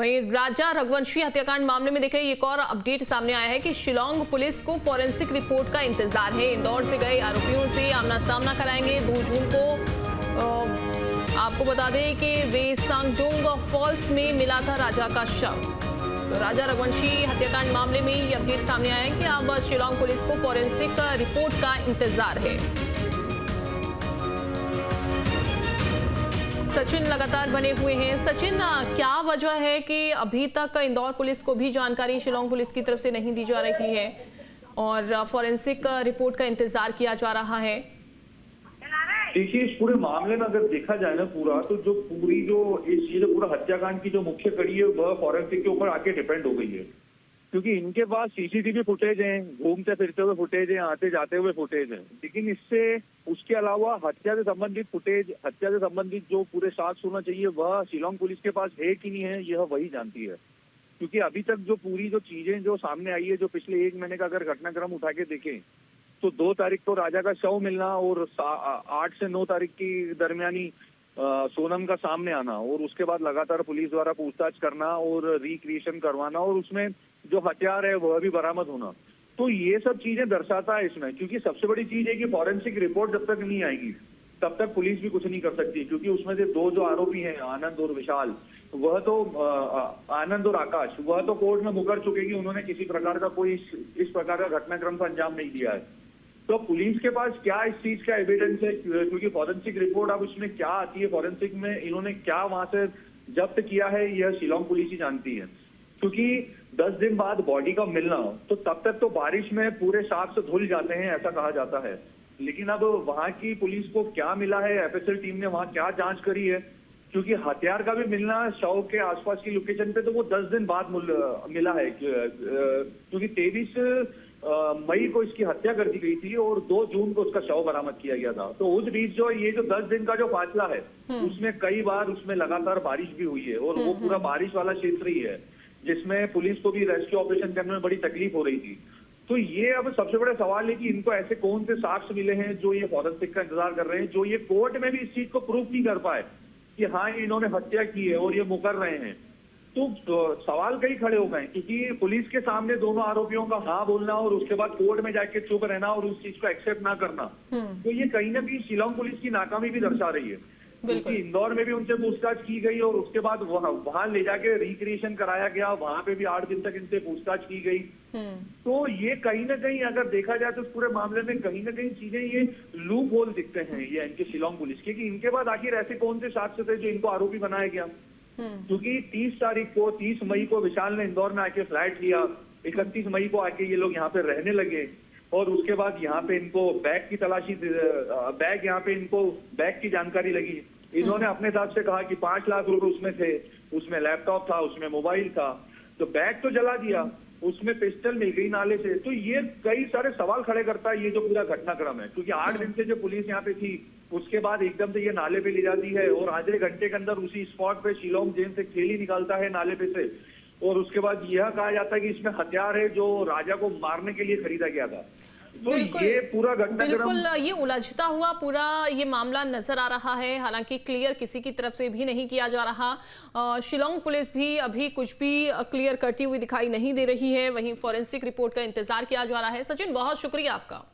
वहीं राजा रघुवंशी हत्याकांड मामले में देखिए एक और अपडेट सामने आया है कि शिलांग पुलिस को फॉरेंसिक रिपोर्ट का इंतजार है। इंदौर से गए आरोपियों से आमना सामना कराएंगे 2 जून को। आपको बता दें कि वेसांगडोंग फॉल्स में मिला था राजा का शव। तो राजा रघुवंशी हत्याकांड मामले में ये अपडेट सामने आया है कि अब शिलांग पुलिस को फॉरेंसिक रिपोर्ट का इंतजार है। सचिन लगातार बने हुए हैं। सचिन, क्या वजह है कि अभी तक इंदौर पुलिस को भी जानकारी शिलांग पुलिस की तरफ से नहीं दी जा रही है और फॉरेंसिक रिपोर्ट का इंतजार किया जा रहा है? देखिए, इस पूरे मामले में अगर देखा जाए ना पूरा, तो जो पूरा हत्याकांड की जो मुख्य कड़ी है वह फॉरेंसिक के ऊपर आके डिपेंड हो गई है, क्योंकि इनके पास सीसीटीवी फुटेज है, घूमते फिरते हुए फुटेज है, आते जाते हुए फुटेज है। लेकिन इससे उसके अलावा हत्या से संबंधित फुटेज, हत्या से संबंधित जो पूरे साक्ष्य होना चाहिए वह शिलांग पुलिस के पास है कि नहीं है, यह वही जानती है। क्योंकि अभी तक जो पूरी जो चीजें जो सामने आई है, जो पिछले 1 महीने का अगर घटनाक्रम उठा के देखें तो 2 तारीख को राजा का शव मिलना और 8 से 9 तारीख की दरमियानी सोनम का सामने आना और उसके बाद लगातार पुलिस द्वारा पूछताछ करना और रिक्रिएशन करवाना और उसमें जो हथियार है वह भी बरामद होना, तो ये सब चीजें दर्शाता है इसमें। क्योंकि सबसे बड़ी चीज है कि फॉरेंसिक रिपोर्ट जब तक नहीं आएगी तब तक पुलिस भी कुछ नहीं कर सकती, क्योंकि उसमें से 2 जो आरोपी हैं, आनंद और विशाल, वह तो आनंद और आकाश, वह तो कोर्ट में मुकर चुके कि उन्होंने किसी प्रकार का कोई इस प्रकार का घटनाक्रम का अंजाम नहीं दिया है। तो पुलिस के पास क्या इस चीज का एविडेंस है, क्योंकि फॉरेंसिक रिपोर्ट अब उसमें क्या आती है, फॉरेंसिक में इन्होंने क्या वहां से जब्त किया है, यह शिलांग पुलिस ही जानती है। क्योंकि 10 दिन बाद बॉडी का मिलना, तो तब तक तो बारिश में पूरे साक्ष्य धुल जाते हैं, ऐसा कहा जाता है। लेकिन अब वहां की पुलिस को क्या मिला है, एफएसएल टीम ने वहां क्या जांच करी है, क्योंकि हथियार का भी मिलना शव के आसपास की लोकेशन पे तो वो 10 दिन बाद मिला है, क्योंकि 23 मई को इसकी हत्या कर दी गई थी और 2 जून को उसका शव बरामद किया गया था। तो उस बीच जो ये जो 10 दिन का जो फासला है उसमें कई बार उसमें लगातार बारिश भी हुई है और वो पूरा बारिश वाला क्षेत्र ही है जिसमें पुलिस को भी रेस्क्यू ऑपरेशन करने में बड़ी तकलीफ हो रही थी। तो ये अब सबसे बड़ा सवाल है कि इनको ऐसे कौन से साक्ष्य मिले हैं जो ये फॉरेंसिक का इंतजार कर रहे हैं, जो ये कोर्ट में भी इस चीज को प्रूफ नहीं कर पाए कि हाँ इन्होंने हत्या की है और ये मुकर रहे हैं। तो सवाल कई खड़े हो गए, क्योंकि पुलिस के सामने दोनों आरोपियों का हाँ बोलना और उसके बाद कोर्ट में जाके चुप रहना और उस चीज को एक्सेप्ट ना करना, तो ये कहीं ना कहीं शिलांग पुलिस की नाकामी भी दर्शा रही है। क्योंकि इंदौर में भी उनसे पूछताछ की गई और उसके बाद वहां ले जाके रिक्रिएशन कराया गया, वहां पे भी 8 दिन तक इनसे पूछताछ की गई। तो ये कहीं ना कहीं अगर देखा जाए तो इस पूरे मामले में कहीं ना कहीं चीजें ये लूप होल दिखते हैं ये इनके शिलांग पुलिस के, कि इनके बाद आखिर ऐसे कौन से साक्ष्य थे जो इनको आरोपी बनाया गया। क्योंकि 30 मई को विशाल ने इंदौर में आके फ्लैट लिया, 31 मई को आके ये लोग यहाँ पे रहने लगे और उसके बाद यहाँ पे इनको बैग की तलाशी, बैग यहाँ पे इनको बैग की जानकारी लगी। इन्होंने अपने हिसाब से कहा कि 5 लाख रुपए उसमें थे, उसमें लैपटॉप था, उसमें मोबाइल था, तो बैग तो जला दिया, उसमें पिस्टल मिल गई नाले से। तो ये कई सारे सवाल खड़े करता है ये जो पूरा घटनाक्रम है, क्योंकि 8 दिन से जो पुलिस यहाँ पे थी उसके बाद एकदम से ये नाले पे ले जाती है और आधे घंटे के अंदर उसी स्पॉट पे शिलांग जेल से थैली निकालता है नाले पे से, और उसके बाद यह कहा जाता है कि इसमें हथियार है जो राजा को मारने के लिए खरीदा गया था। तो ये पूरा बिल्कुल ये उलझता हुआ पूरा ये मामला नजर आ रहा है, हालांकि क्लियर किसी की तरफ से भी नहीं किया जा रहा। शिलांग पुलिस भी अभी कुछ भी क्लियर करती हुई दिखाई नहीं दे रही है, वहीं फॉरेंसिक रिपोर्ट का इंतजार किया जा रहा है। सचिन, बहुत शुक्रिया आपका।